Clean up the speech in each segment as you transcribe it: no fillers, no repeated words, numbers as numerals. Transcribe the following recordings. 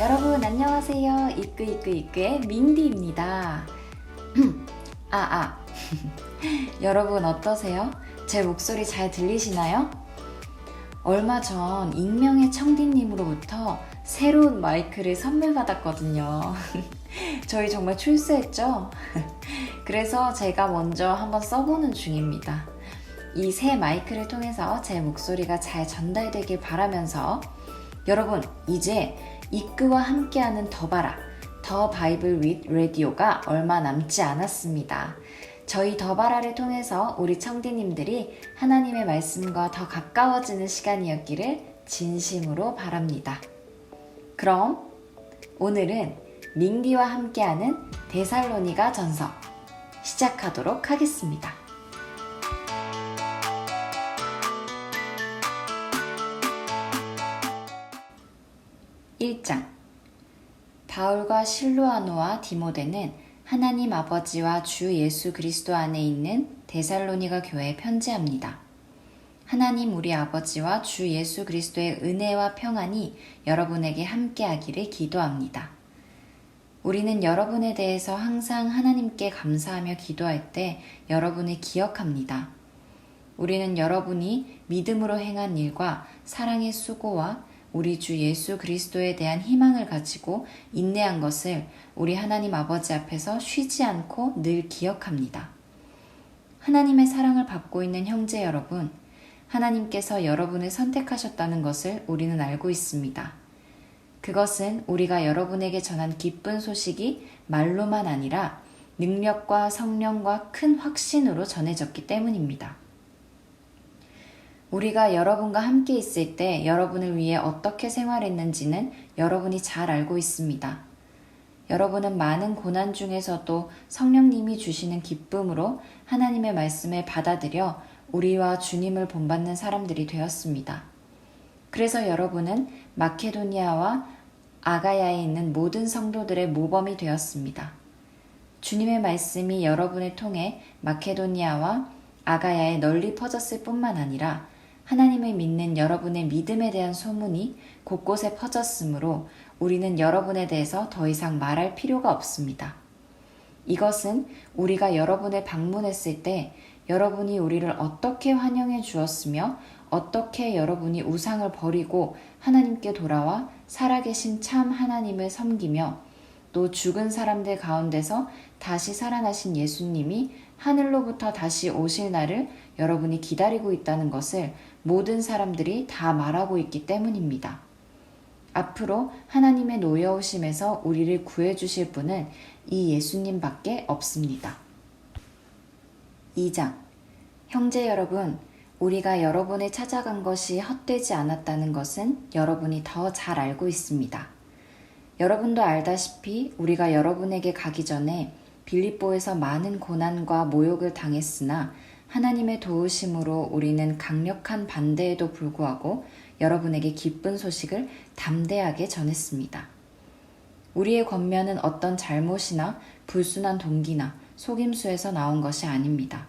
여러분 안녕하세요. 이끄이끄이끄의 민디입니다. 여러분 어떠세요? 제 목소리 잘 들리시나요? 얼마 전 익명의 청디님으로부터 새로운 마이크를 선물 받았거든요. 저희 정말 출세했죠? 그래서 제가 먼저 한번 써보는 중입니다. 이 새 마이크를 통해서 제 목소리가 잘 전달되길 바라면서 여러분 이제 이끄와 함께하는 더바라 더 바이블 윗 라디오가 얼마 남지 않았습니다. 저희 더바라를 통해서 우리 청디님들이 하나님의 말씀과 더 가까워지는 시간이었기를 진심으로 바랍니다. 그럼 오늘은 민디와 함께하는 데살로니가 전서 시작하도록 하겠습니다. 1장 바울과 실로아노와 디모데는 하나님 아버지와 주 예수 그리스도 안에 있는 데살로니가 교회에 편지합니다. 하나님 우리 아버지와 주 예수 그리스도의 은혜와 평안이 여러분에게 함께하기를 기도합니다. 우리는 여러분에 대해서 항상 하나님께 감사하며 기도할 때 여러분을 기억합니다. 우리는 여러분이 믿음으로 행한 일과 사랑의 수고와 우리 주 예수 그리스도에 대한 희망을 가지고 인내한 것을 우리 하나님 아버지 앞에서 쉬지 않고 늘 기억합니다. 하나님의 사랑을 받고 있는 형제 여러분, 하나님께서 여러분을 선택하셨다는 것을 우리는 알고 있습니다. 그것은 우리가 여러분에게 전한 기쁜 소식이 말로만 아니라 능력과 성령과 큰 확신으로 전해졌기 때문입니다. 우리가 여러분과 함께 있을 때 여러분을 위해 어떻게 생활했는지는 여러분이 잘 알고 있습니다. 여러분은 많은 고난 중에서도 성령님이 주시는 기쁨으로 하나님의 말씀을 받아들여 우리와 주님을 본받는 사람들이 되었습니다. 그래서 여러분은 마케도니아와 아가야에 있는 모든 성도들의 모범이 되었습니다. 주님의 말씀이 여러분을 통해 마케도니아와 아가야에 널리 퍼졌을 뿐만 아니라 하나님을 믿는 여러분의 믿음에 대한 소문이 곳곳에 퍼졌으므로 우리는 여러분에 대해서 더 이상 말할 필요가 없습니다. 이것은 우리가 여러분을 방문했을 때 여러분이 우리를 어떻게 환영해 주었으며 어떻게 여러분이 우상을 버리고 하나님께 돌아와 살아계신 참 하나님을 섬기며 또 죽은 사람들 가운데서 다시 살아나신 예수님이 하늘로부터 다시 오실 날을 여러분이 기다리고 있다는 것을 모든 사람들이 다 말하고 있기 때문입니다. 앞으로 하나님의 노여우심에서 우리를 구해주실 분은 이 예수님밖에 없습니다. 2장 형제 여러분, 우리가 여러분을 찾아간 것이 헛되지 않았다는 것은 여러분이 더 잘 알고 있습니다. 여러분도 알다시피 우리가 여러분에게 가기 전에 빌립보에서 많은 고난과 모욕을 당했으나 하나님의 도우심으로 우리는 강력한 반대에도 불구하고 여러분에게 기쁜 소식을 담대하게 전했습니다. 우리의 권면은 어떤 잘못이나 불순한 동기나 속임수에서 나온 것이 아닙니다.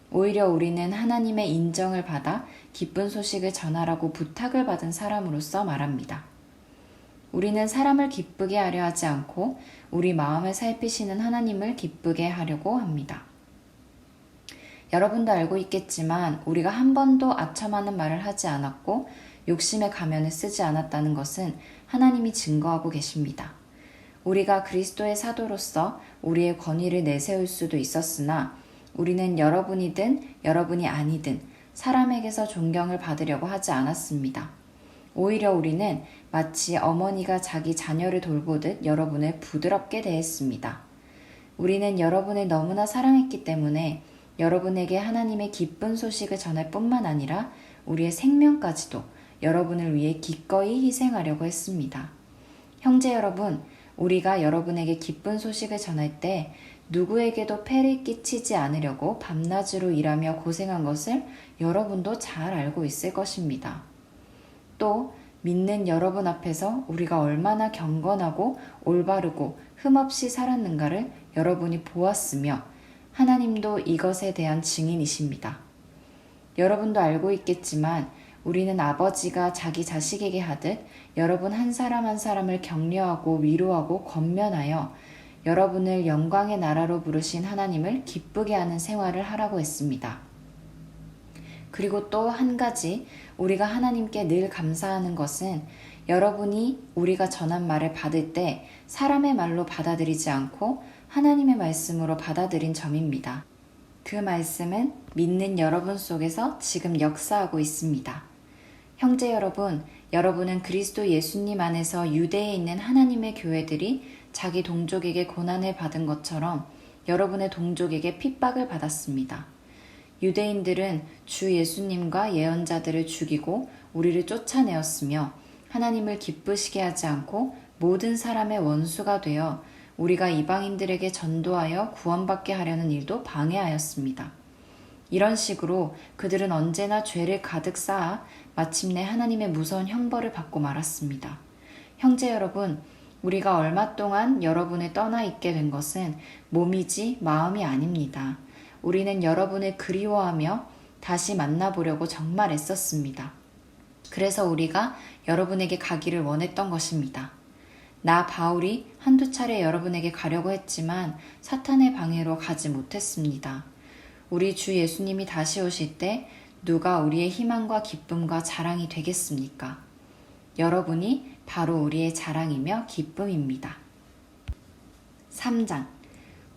오히려 우리는 하나님의 인정을 받아 기쁜 소식을 전하라고 부탁을 받은 사람으로서 말합니다. 우리는 사람을 기쁘게 하려 하지 않고 우리 마음을 살피시는 하나님을 기쁘게 하려고 합니다. 여러분도 알고 있겠지만 우리가 한 번도 아첨하는 말을 하지 않았고 욕심의 가면을 쓰지 않았다는 것은 하나님이 증거하고 계십니다. 우리가 그리스도의 사도로서 우리의 권위를 내세울 수도 있었으나 우리는 여러분이든 여러분이 아니든 사람에게서 존경을 받으려고 하지 않았습니다. 오히려 우리는 마치 어머니가 자기 자녀를 돌보듯 여러분을 부드럽게 대했습니다. 우리는 여러분을 너무나 사랑했기 때문에 여러분에게 하나님의 기쁜 소식을 전할 뿐만 아니라 우리의 생명까지도 여러분을 위해 기꺼이 희생하려고 했습니다. 형제 여러분, 우리가 여러분에게 기쁜 소식을 전할 때 누구에게도 폐를 끼치지 않으려고 밤낮으로 일하며 고생한 것을 여러분도 잘 알고 있을 것입니다. 또 믿는 여러분 앞에서 우리가 얼마나 경건하고 올바르고 흠없이 살았는가를 여러분이 보았으며 하나님도 이것에 대한 증인이십니다. 여러분도 알고 있겠지만 우리는 아버지가 자기 자식에게 하듯 여러분 한 사람 한 사람을 격려하고 위로하고 권면하여 여러분을 영광의 나라로 부르신 하나님을 기쁘게 하는 생활을 하라고 했습니다. 그리고 또 한 가지 우리가 하나님께 늘 감사하는 것은 여러분이 우리가 전한 말을 받을 때 사람의 말로 받아들이지 않고 하나님의 말씀으로 받아들인 점입니다. 그 말씀은 믿는 여러분 속에서 지금 역사하고 있습니다. 형제 여러분, 여러분은 그리스도 예수님 안에서 유대에 있는 하나님의 교회들이 자기 동족에게 고난을 받은 것처럼 여러분의 동족에게 핍박을 받았습니다. 유대인들은 주 예수님과 예언자들을 죽이고 우리를 쫓아내었으며 하나님을 기쁘시게 하지 않고 모든 사람의 원수가 되어 우리가 이방인들에게 전도하여 구원받게 하려는 일도 방해하였습니다. 이런 식으로 그들은 언제나 죄를 가득 쌓아 마침내 하나님의 무서운 형벌을 받고 말았습니다. 형제 여러분, 우리가 얼마 동안 여러분을 떠나 있게 된 것은 몸이지 마음이 아닙니다. 우리는 여러분을 그리워하며 다시 만나보려고 정말 애썼습니다. 그래서 우리가 여러분에게 가기를 원했던 것입니다. 나 바울이 한두 차례 여러분에게 가려고 했지만 사탄의 방해로 가지 못했습니다. 우리 주 예수님이 다시 오실 때 누가 우리의 희망과 기쁨과 자랑이 되겠습니까? 여러분이 바로 우리의 자랑이며 기쁨입니다. 3장.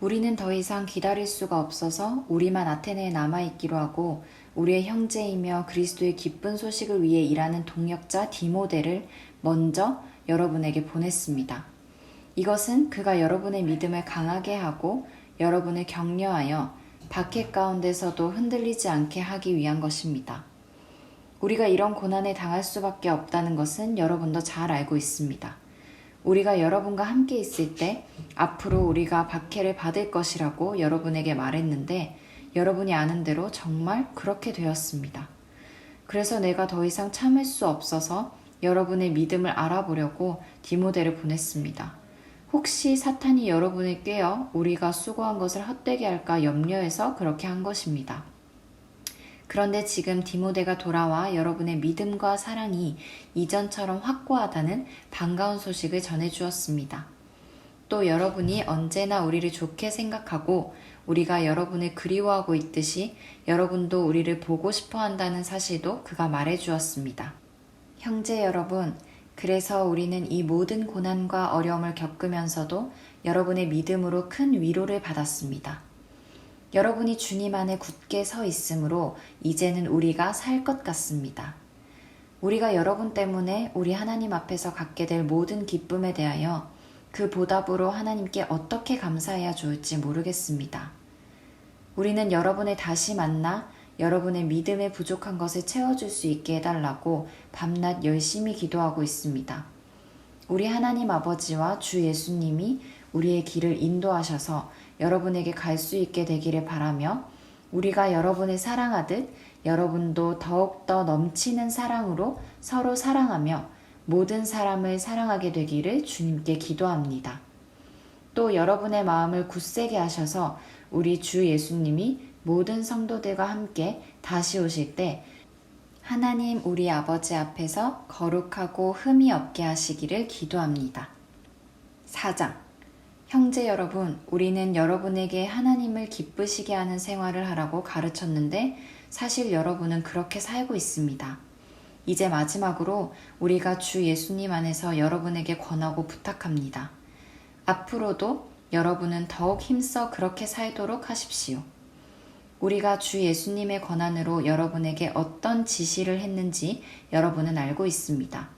우리는 더 이상 기다릴 수가 없어서 우리만 아테네에 남아있기로 하고 우리의 형제이며 그리스도의 기쁜 소식을 위해 일하는 동역자 디모데를 먼저 여러분에게 보냈습니다. 이것은 그가 여러분의 믿음을 강하게 하고 여러분을 격려하여 박해 가운데서도 흔들리지 않게 하기 위한 것입니다. 우리가 이런 고난에 당할 수밖에 없다는 것은 여러분도 잘 알고 있습니다. 우리가 여러분과 함께 있을 때 앞으로 우리가 박해를 받을 것이라고 여러분에게 말했는데 여러분이 아는 대로 정말 그렇게 되었습니다. 그래서 내가 더 이상 참을 수 없어서 여러분의 믿음을 알아보려고 디모데를 보냈습니다. 혹시 사탄이 여러분을 꿰어 우리가 수고한 것을 헛되게 할까 염려해서 그렇게 한 것입니다. 그런데 지금 디모데가 돌아와 여러분의 믿음과 사랑이 이전처럼 확고하다는 반가운 소식을 전해주었습니다. 또 여러분이 언제나 우리를 좋게 생각하고 우리가 여러분을 그리워하고 있듯이 여러분도 우리를 보고 싶어 한다는 사실도 그가 말해주었습니다. 형제 여러분, 그래서 우리는 이 모든 고난과 어려움을 겪으면서도 여러분의 믿음으로 큰 위로를 받았습니다. 여러분이 주님 안에 굳게 서 있으므로 이제는 우리가 살 것 같습니다. 우리가 여러분 때문에 우리 하나님 앞에서 갖게 될 모든 기쁨에 대하여 그 보답으로 하나님께 어떻게 감사해야 좋을지 모르겠습니다. 우리는 여러분을 다시 만나 여러분의 믿음에 부족한 것을 채워줄 수 있게 해달라고 밤낮 열심히 기도하고 있습니다. 우리 하나님 아버지와 주 예수님이 우리의 길을 인도하셔서 여러분에게 갈 수 있게 되기를 바라며 우리가 여러분을 사랑하듯 여러분도 더욱더 넘치는 사랑으로 서로 사랑하며 모든 사람을 사랑하게 되기를 주님께 기도합니다. 또 여러분의 마음을 굳세게 하셔서 우리 주 예수님이 모든 성도들과 함께 다시 오실 때 하나님 우리 아버지 앞에서 거룩하고 흠이 없게 하시기를 기도합니다. 4장. 형제 여러분, 우리는 여러분에게 하나님을 기쁘시게 하는 생활을 하라고 가르쳤는데 사실 여러분은 그렇게 살고 있습니다. 이제 마지막으로 우리가 주 예수님 안에서 여러분에게 권하고 부탁합니다. 앞으로도 여러분은 더욱 힘써 그렇게 살도록 하십시오. 우리가 주 예수님의 권한으로 여러분에게 어떤 지시를 했는지 여러분은 알고 있습니다.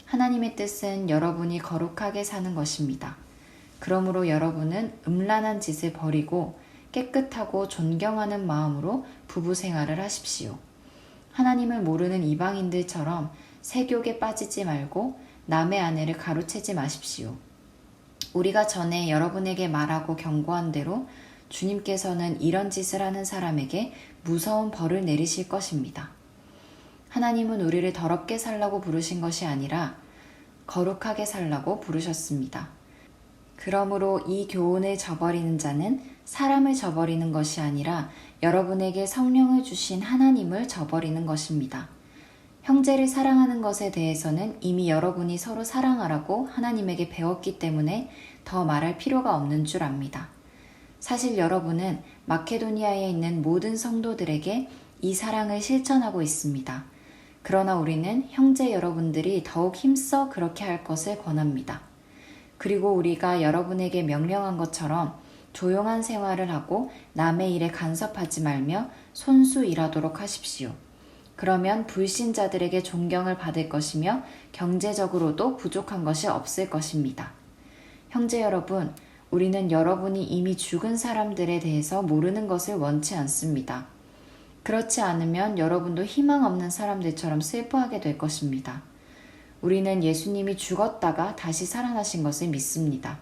하나님의 뜻은 여러분이 거룩하게 사는 것입니다. 그러므로 여러분은 음란한 짓을 버리고 깨끗하고 존경하는 마음으로 부부 생활을 하십시오. 하나님을 모르는 이방인들처럼 세욕에 빠지지 말고 남의 아내를 가로채지 마십시오. 우리가 전에 여러분에게 말하고 경고한 대로 주님께서는 이런 짓을 하는 사람에게 무서운 벌을 내리실 것입니다. 하나님은 우리를 더럽게 살라고 부르신 것이 아니라 거룩하게 살라고 부르셨습니다. 그러므로 이 교훈을 저버리는 자는 사람을 저버리는 것이 아니라 여러분에게 성령을 주신 하나님을 저버리는 것입니다. 형제를 사랑하는 것에 대해서는 이미 여러분이 서로 사랑하라고 하나님에게 배웠기 때문에 더 말할 필요가 없는 줄 압니다. 사실 여러분은 마케도니아에 있는 모든 성도들에게 이 사랑을 실천하고 있습니다. 그러나 우리는 형제 여러분들이 더욱 힘써 그렇게 할 것을 권합니다. 그리고 우리가 여러분에게 명령한 것처럼 조용한 생활을 하고 남의 일에 간섭하지 말며 손수 일하도록 하십시오. 그러면 불신자들에게 존경을 받을 것이며 경제적으로도 부족한 것이 없을 것입니다. 형제 여러분, 우리는 여러분이 이미 죽은 사람들에 대해서 모르는 것을 원치 않습니다. 그렇지 않으면 여러분도 희망 없는 사람들처럼 슬퍼하게 될 것입니다. 우리는 예수님이 죽었다가 다시 살아나신 것을 믿습니다.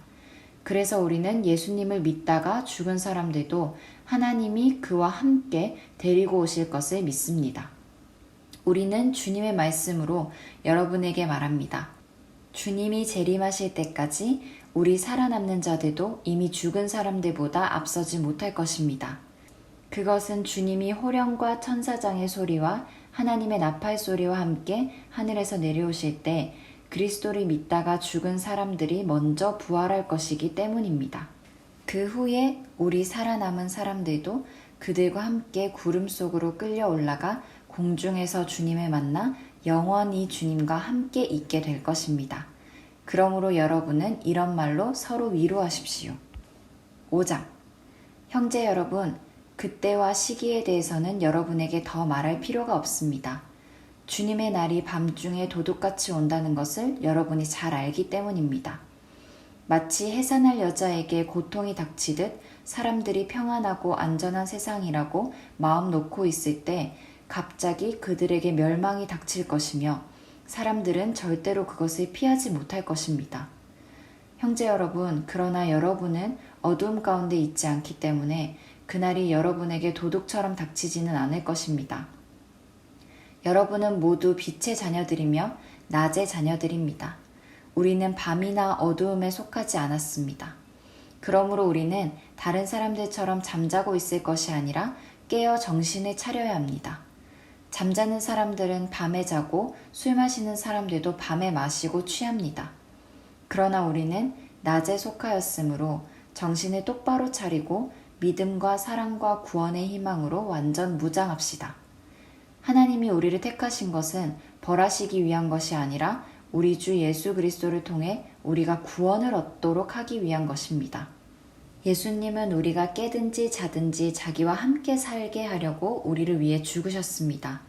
그래서 우리는 예수님을 믿다가 죽은 사람들도 하나님이 그와 함께 데리고 오실 것을 믿습니다. 우리는 주님의 말씀으로 여러분에게 말합니다. 주님이 재림하실 때까지 우리 살아남는 자들도 이미 죽은 사람들보다 앞서지 못할 것입니다. 그것은 주님이 호령과 천사장의 소리와 하나님의 나팔 소리와 함께 하늘에서 내려오실 때 그리스도를 믿다가 죽은 사람들이 먼저 부활할 것이기 때문입니다. 그 후에 우리 살아남은 사람들도 그들과 함께 구름 속으로 끌려 올라가 공중에서 주님을 만나 영원히 주님과 함께 있게 될 것입니다. 그러므로 여러분은 이런 말로 서로 위로하십시오. 5장. 형제 여러분, 그때와 시기에 대해서는 여러분에게 더 말할 필요가 없습니다. 주님의 날이 밤중에 도둑같이 온다는 것을 여러분이 잘 알기 때문입니다. 마치 해산할 여자에게 고통이 닥치듯 사람들이 평안하고 안전한 세상이라고 마음 놓고 있을 때 갑자기 그들에게 멸망이 닥칠 것이며 사람들은 절대로 그것을 피하지 못할 것입니다. 형제 여러분, 그러나 여러분은 어두움 가운데 있지 않기 때문에 그날이 여러분에게 도둑처럼 닥치지는 않을 것입니다. 여러분은 모두 빛의 자녀들이며 낮의 자녀들입니다. 우리는 밤이나 어두움에 속하지 않았습니다. 그러므로 우리는 다른 사람들처럼 잠자고 있을 것이 아니라 깨어 정신을 차려야 합니다. 잠자는 사람들은 밤에 자고 술 마시는 사람들도 밤에 마시고 취합니다. 그러나 우리는 낮에 속하였으므로 정신을 똑바로 차리고 믿음과 사랑과 구원의 희망으로 완전 무장합시다. 하나님이 우리를 택하신 것은 벌하시기 위한 것이 아니라 우리 주 예수 그리스도를 통해 우리가 구원을 얻도록 하기 위한 것입니다. 예수님은 우리가 깨든지 자든지 자기와 함께 살게 하려고 우리를 위해 죽으셨습니다.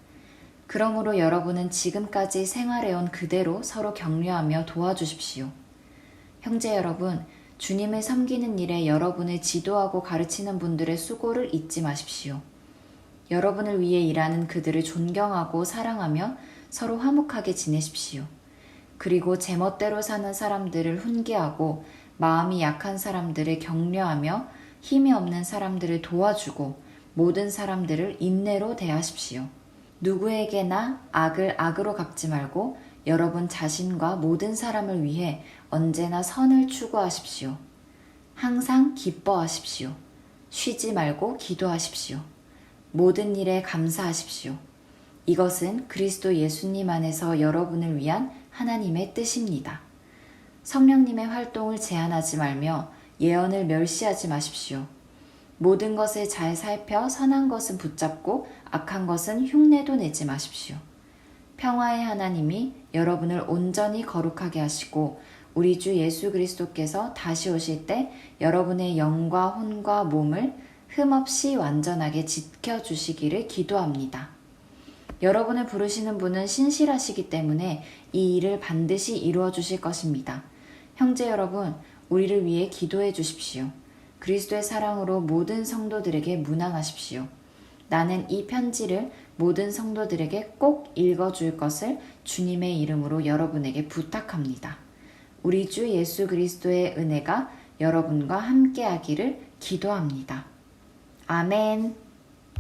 그러므로 여러분은 지금까지 생활해온 그대로 서로 격려하며 도와주십시오. 형제 여러분, 주님을 섬기는 일에 여러분을 지도하고 가르치는 분들의 수고를 잊지 마십시오. 여러분을 위해 일하는 그들을 존경하고 사랑하며 서로 화목하게 지내십시오. 그리고 제멋대로 사는 사람들을 훈계하고 마음이 약한 사람들을 격려하며 힘이 없는 사람들을 도와주고 모든 사람들을 인내로 대하십시오. 누구에게나 악을 악으로 갚지 말고 여러분 자신과 모든 사람을 위해 언제나 선을 추구하십시오. 항상 기뻐하십시오. 쉬지 말고 기도하십시오. 모든 일에 감사하십시오. 이것은 그리스도 예수님 안에서 여러분을 위한 하나님의 뜻입니다. 성령님의 활동을 제한하지 말며 예언을 멸시하지 마십시오. 모든 것을 잘 살펴 선한 것은 붙잡고 악한 것은 흉내도 내지 마십시오. 평화의 하나님이 여러분을 온전히 거룩하게 하시고 우리 주 예수 그리스도께서 다시 오실 때 여러분의 영과 혼과 몸을 흠없이 완전하게 지켜주시기를 기도합니다. 여러분을 부르시는 분은 신실하시기 때문에 이 일을 반드시 이루어 주실 것입니다. 형제 여러분, 우리를 위해 기도해 주십시오. 그리스도의 사랑으로 모든 성도들에게 문안하십시오. 나는 이 편지를 모든 성도들에게 꼭 읽어줄 것을 주님의 이름으로 여러분에게 부탁합니다. 우리 주 예수 그리스도의 은혜가 여러분과 함께하기를 기도합니다. 아멘.